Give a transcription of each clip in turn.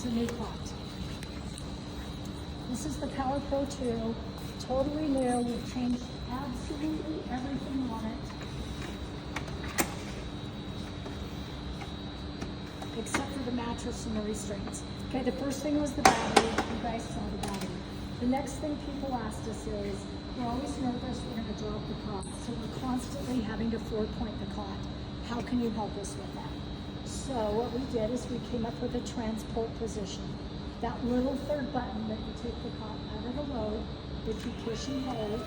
a new cot. This is the Power Pro 2, totally new. We've changed absolutely everything on it, except for the mattress and the restraints. Okay, the first thing was the battery. You guys saw the battery. The next thing people asked us is, we're always nervous we're going to drop the cot, so we're constantly having to 4-point the cot. How can you help us with that? So what we did is we came up with a transport position. That little third button that you take the cot out of the load, that you push and hold.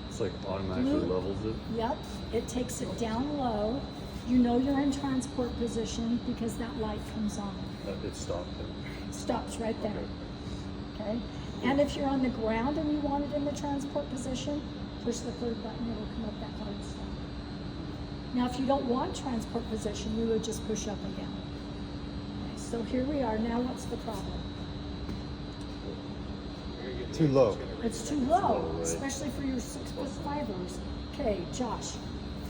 It's like automatically levels it. Yep, it takes it down low. You know you're in transport position because that light comes on. It stopped then. Stops right there. Okay? And if you're on the ground and you want it in the transport position, push the third button, it'll come up that hard stop. Now if you don't want transport position, you would just push up and down. Okay, so here we are. Now what's the problem? Too low. It's too low, especially for your 6'5"ers. Okay, Josh,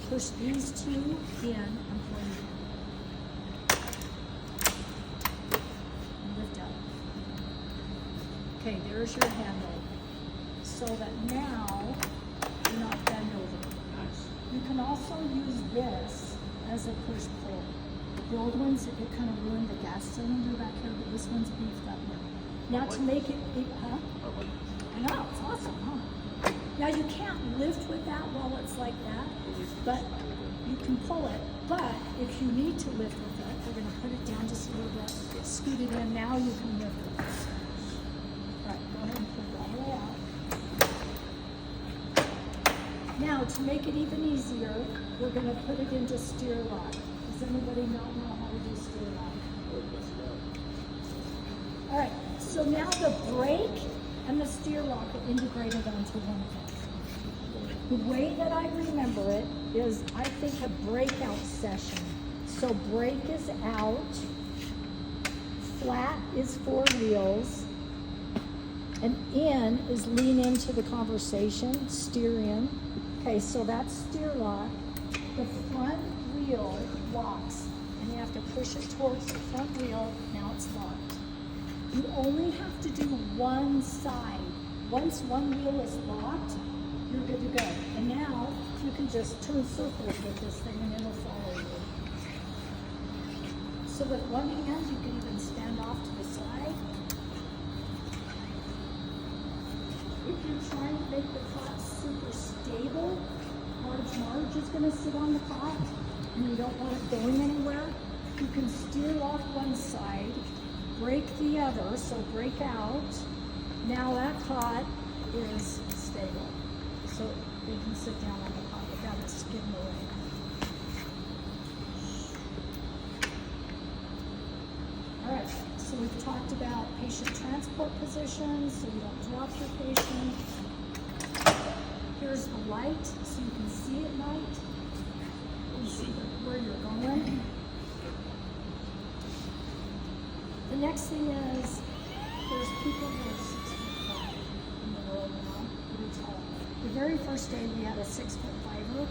push these two in and pull them in. And lift up. Okay, there's your handle. So that now you're not bent over. You can also use this as a push-pull. The old ones, it kind of ruined the gas cylinder back here, but this one's beefed up now. Now to make it, huh? I know, it's awesome, huh? Now you can't lift with that while it's like that, but you can pull it. But if you need to lift with it, we're gonna put it down just a little bit, scoot it in, now you can lift it. All right, go ahead and put it all the way out. Now, to make it even easier, we're going to put it into steer lock. Does anybody not know how to do steer lock? All right, so now the brake and the steer lock are integrated onto one thing. The way that I remember it is, I think, a breakout session. So brake is out, flat is 4 wheels, and in is lean into the conversation, steer in. Okay, so that's steer lock. The front wheel locks, and you have to push it towards the front wheel. Now it's locked. You only have to do one side. Once one wheel is locked, you're good to go. And now you can just turn circles with this thing and it'll follow you. So with one hand, you can even stand off to the side. If you're trying to make the cot super stable, Marge is going to sit on the cot, and you don't want it going anywhere, you can steer off one side, brake the other, so brake out. Now that cot is stable, so they can sit down on the cot without it skidding away. All right, so we've talked about patient transport positions, so you don't drop your patient. Here's the light, so you can see at night. You see where you're going. The next thing is, there's people who are 6'5" in the world now, pretty tall. The very first day we had a 6'5"er,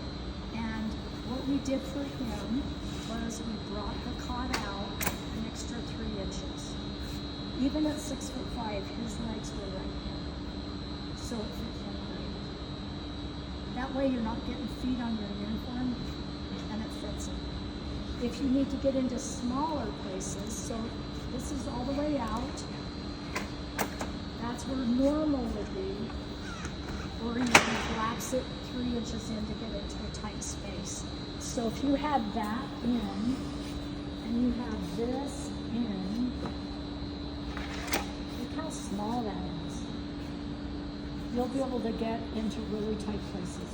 and what we did for him was we brought the cot out an extra 3 inches. Even at 6'5", his legs were right here, so it fit him great. That way you're not getting feet on your uniform, and it fits him. If you need to get into smaller places, so this is all the way out, that's where normal would be, or you can collapse it 3 inches in to get into a tight space. So if you had that in, and you have this in, look how small that is. You'll be able to get into really tight places.